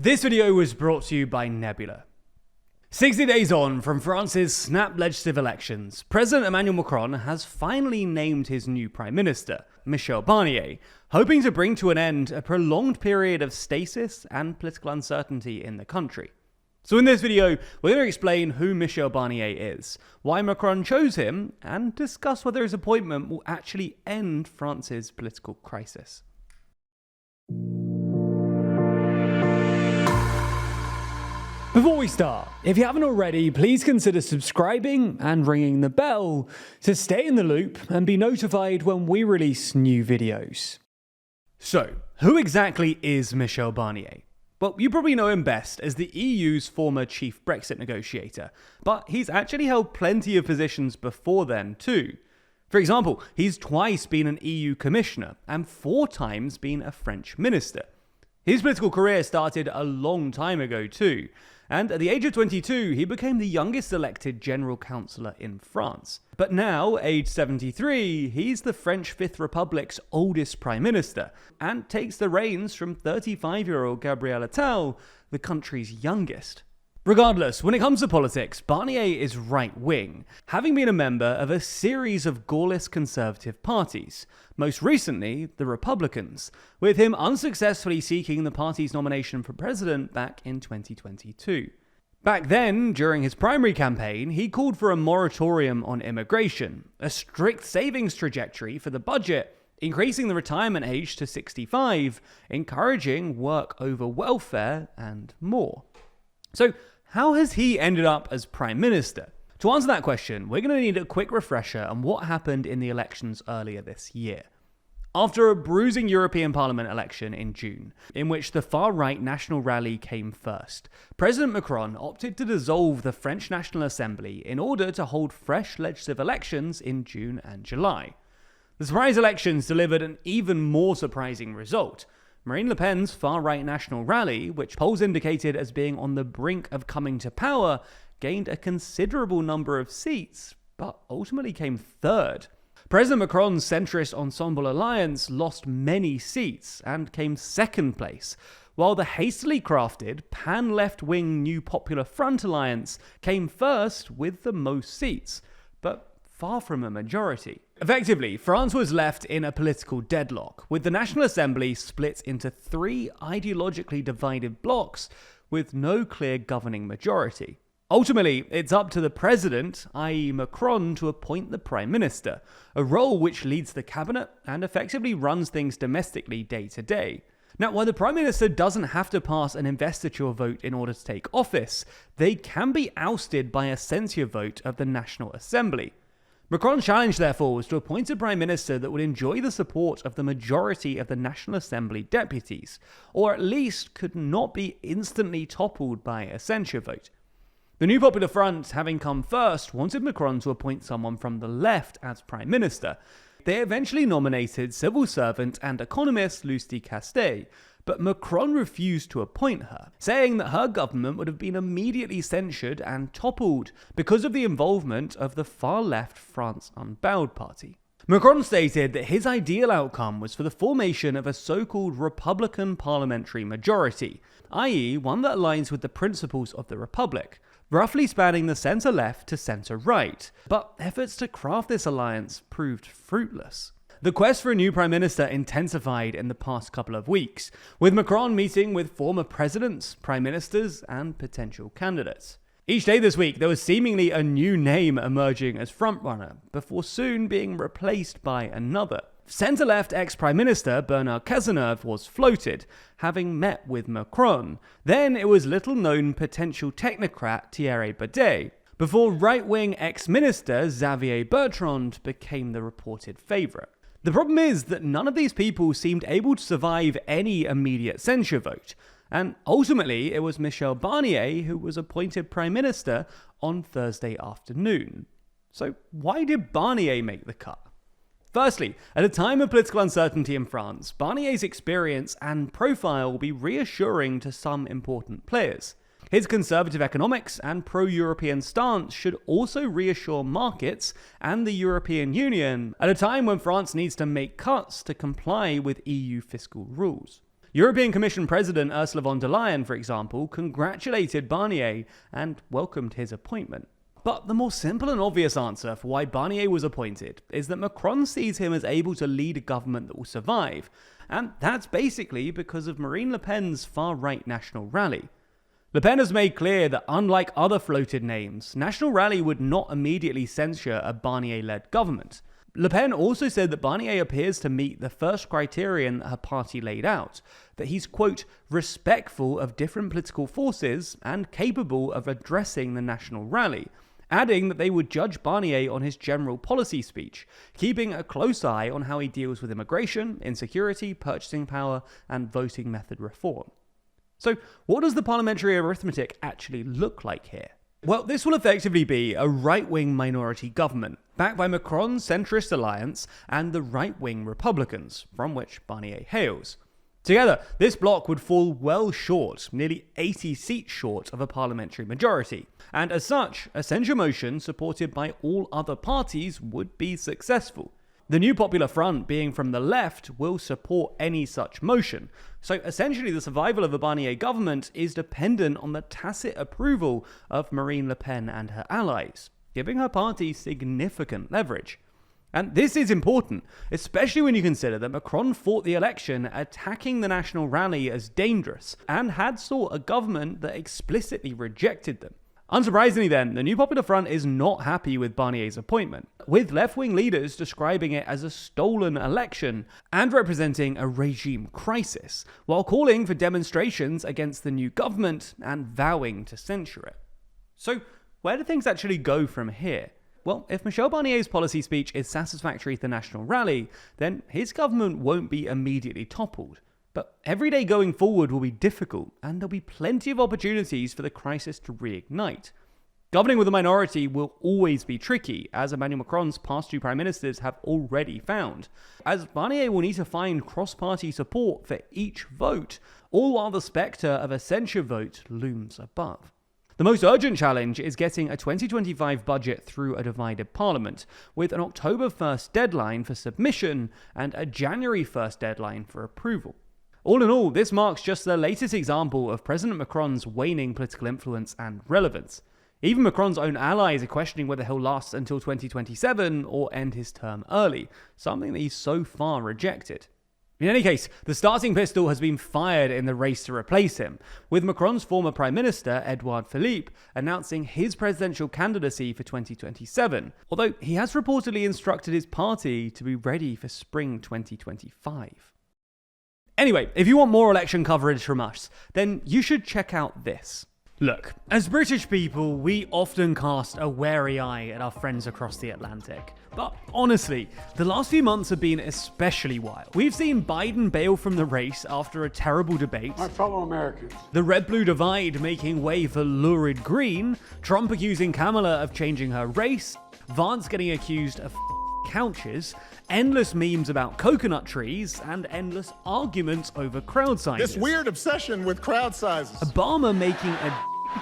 This video was brought to you by Nebula. 60 days on from France's snap legislative elections, President Emmanuel Macron has finally named his new Prime Minister, Michel Barnier, hoping to bring to an end a prolonged period of stasis and political uncertainty in the country. So in this video, we're going to explain who Michel Barnier is, why Macron chose him, and discuss whether his appointment will actually end France's political crisis. Before we start, if you haven't already, please consider subscribing and ringing the bell to stay in the loop and be notified when we release new videos. So, who exactly is Michel Barnier? Well, you probably know him best as the EU's former chief Brexit negotiator, but he's actually held plenty of positions before then too. For example, he's twice been an EU commissioner and 4 times been a French minister. His political career started a long time ago too, and at the age of 22, he became the youngest elected general councillor in France. But now, aged 73, he's the French Fifth Republic's oldest prime minister, and takes the reins from 35-year-old Gabriel Attal, the country's youngest. Regardless, when it comes to politics, Barnier is right-wing, having been a member of a series of Gaullist conservative parties, most recently the Republicans, with him unsuccessfully seeking the party's nomination for president back in 2022. Back then, during his primary campaign, he called for a moratorium on immigration, a strict savings trajectory for the budget, increasing the retirement age to 65, encouraging work over welfare, and more. So, how has he ended up as Prime Minister? To answer that question, we're going to need a quick refresher on what happened in the elections earlier this year. After a bruising European Parliament election in June, in which the far-right National Rally came first, President Macron opted to dissolve the French National Assembly in order to hold fresh legislative elections in June and July. The surprise elections delivered an even more surprising result. Marine Le Pen's far-right National Rally, which polls indicated as being on the brink of coming to power, gained a considerable number of seats, but ultimately came third. President Macron's centrist Ensemble alliance lost many seats and came second place, while the hastily crafted pan-left-wing New Popular Front alliance came first with the most seats, but far from a majority. Effectively, France was left in a political deadlock, with the National Assembly split into 3 ideologically divided blocs with no clear governing majority. Ultimately, it's up to the president, i.e. Macron, to appoint the prime minister, a role which leads the cabinet and effectively runs things domestically day to day. Now, while the prime minister doesn't have to pass an investiture vote in order to take office, they can be ousted by a censure vote of the National Assembly. Macron's challenge, therefore, was to appoint a prime minister that would enjoy the support of the majority of the National Assembly deputies, or at least could not be instantly toppled by a censure vote. The New Popular Front, having come first, wanted Macron to appoint someone from the left as prime minister. They eventually nominated civil servant and economist Lucie Castet, but Macron refused to appoint her, saying that her government would have been immediately censured and toppled because of the involvement of the far-left France Unbowed party. Macron stated that his ideal outcome was for the formation of a so-called Republican parliamentary majority, i.e. one that aligns with the principles of the Republic, roughly spanning the centre-left to centre-right, but efforts to craft this alliance proved fruitless. The quest for a new prime minister intensified in the past couple of weeks, with Macron meeting with former presidents, prime ministers, and potential candidates. Each day this week, there was seemingly a new name emerging as frontrunner, before soon being replaced by another. Centre-left ex-prime minister Bernard Cazeneuve was floated, having met with Macron. Then it was little-known potential technocrat Thierry Baudet, before right-wing ex-minister Xavier Bertrand became the reported favourite. The problem is that none of these people seemed able to survive any immediate censure vote, and ultimately it was Michel Barnier who was appointed Prime Minister on Thursday afternoon. So why did Barnier make the cut? Firstly, at a time of political uncertainty in France, Barnier's experience and profile will be reassuring to some important players. His conservative economics and pro-European stance should also reassure markets and the European Union at a time when France needs to make cuts to comply with EU fiscal rules. European Commission President Ursula von der Leyen, for example, congratulated Barnier and welcomed his appointment. But the more simple and obvious answer for why Barnier was appointed is that Macron sees him as able to lead a government that will survive, and that's basically because of Marine Le Pen's far-right National Rally. Le Pen has made clear that unlike other floated names, National Rally would not immediately censure a Barnier-led government. Le Pen also said that Barnier appears to meet the first criterion that her party laid out, that he's, quote, respectful of different political forces and capable of addressing the National Rally, adding that they would judge Barnier on his general policy speech, keeping a close eye on how he deals with immigration, insecurity, purchasing power, and voting method reform. So, what does the parliamentary arithmetic actually look like here? Well, this will effectively be a right-wing minority government, backed by Macron's centrist alliance and the right-wing Republicans, from which Barnier hails. Together, this bloc would fall well short, nearly 80 seats short of a parliamentary majority, and as such, a censure motion supported by all other parties would be successful. The New Popular Front, being from the left, will support any such motion. So essentially the survival of a Barnier government is dependent on the tacit approval of Marine Le Pen and her allies, giving her party significant leverage. And this is important, especially when you consider that Macron fought the election attacking the National Rally as dangerous, and had sought a government that explicitly rejected them. Unsurprisingly then, the New Popular Front is not happy with Barnier's appointment, with left-wing leaders describing it as a stolen election and representing a regime crisis, while calling for demonstrations against the new government and vowing to censure it. So, where do things actually go from here? Well, if Michel Barnier's policy speech is satisfactory to the National Rally, then his government won't be immediately toppled. But every day going forward will be difficult, and there'll be plenty of opportunities for the crisis to reignite. Governing with a minority will always be tricky, as Emmanuel Macron's past two prime ministers have already found, as Barnier will need to find cross-party support for each vote, all while the spectre of a censure vote looms above. The most urgent challenge is getting a 2025 budget through a divided parliament, with an October 1st deadline for submission and a January 1st deadline for approval. All in all, this marks just the latest example of President Macron's waning political influence and relevance. Even Macron's own allies are questioning whether he'll last until 2027 or end his term early, something that he's so far rejected. In any case, the starting pistol has been fired in the race to replace him, with Macron's former Prime Minister, Edouard Philippe, announcing his presidential candidacy for 2027, although he has reportedly instructed his party to be ready for spring 2025. Anyway, if you want more election coverage from us, then you should check out this. Look, as British people, we often cast a wary eye at our friends across the Atlantic. But honestly, the last few months have been especially wild. We've seen Biden bail from the race after a terrible debate. My fellow Americans. The red-blue divide making way for lurid green. Trump accusing Kamala of changing her race. Vance getting accused of couches. Endless memes about coconut trees, and endless arguments over crowd sizes. This weird obsession with crowd sizes. Obama making a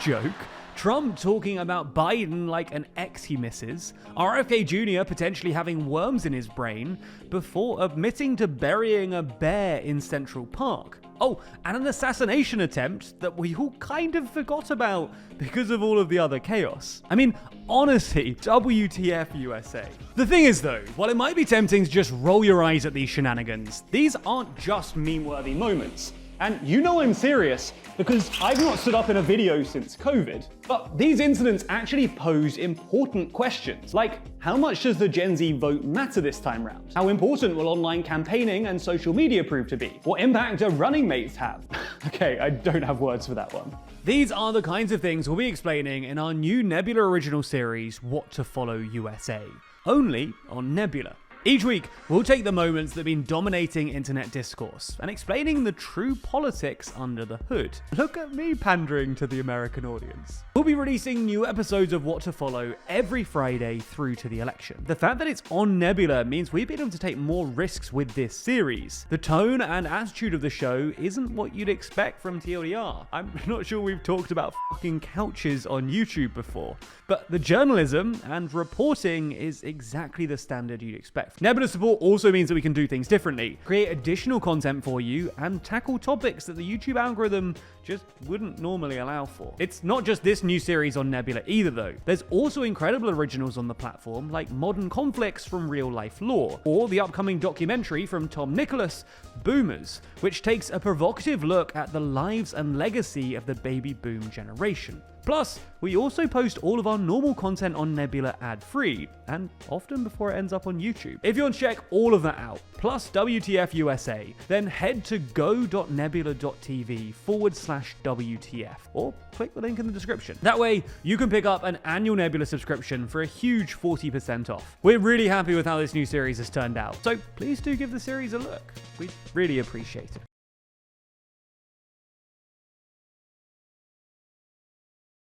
joke, Trump talking about Biden like an ex he misses, RFK Jr. potentially having worms in his brain, before admitting to burying a bear in Central Park. Oh, and an assassination attempt that we all kind of forgot about because of all of the other chaos. I mean, honestly, WTF USA. The thing is though, while it might be tempting to just roll your eyes at these shenanigans, these aren't just meme-worthy moments. And you know I'm serious, because I've not stood up in a video since COVID. But these incidents actually pose important questions, like how much does the Gen Z vote matter this time round? How important will online campaigning and social media prove to be? What impact do running mates have? Okay, I don't have words for that one. These are the kinds of things we'll be explaining in our new Nebula original series, What to Follow USA, only on Nebula. Each week, we'll take the moments that have been dominating internet discourse and explaining the true politics under the hood. Look at me pandering to the American audience. We'll be releasing new episodes of What to Follow every Friday through to the election. The fact that it's on Nebula means we've been able to take more risks with this series. The tone and attitude of the show isn't what you'd expect from TLDR. I'm not sure we've talked about fucking couches on YouTube before, but the journalism and reporting is exactly the standard you'd expect from Nebula support also means that we can do things differently, create additional content for you, and tackle topics that the YouTube algorithm just wouldn't normally allow for. It's not just this new series on Nebula either though. There's also incredible originals on the platform like Modern Conflicts from Real Life Lore, or the upcoming documentary from Tom Nicholas, Boomers, which takes a provocative look at the lives and legacy of the baby boom generation. Plus, we also post all of our normal content on Nebula ad-free, and often before it ends up on YouTube. If you want to check all of that out, plus WTF USA, then head to go.nebula.tv/WTF, or click the link in the description. That way, you can pick up an annual Nebula subscription for a huge 40% off. We're really happy with how this new series has turned out, so please do give the series a look. We'd really appreciate it.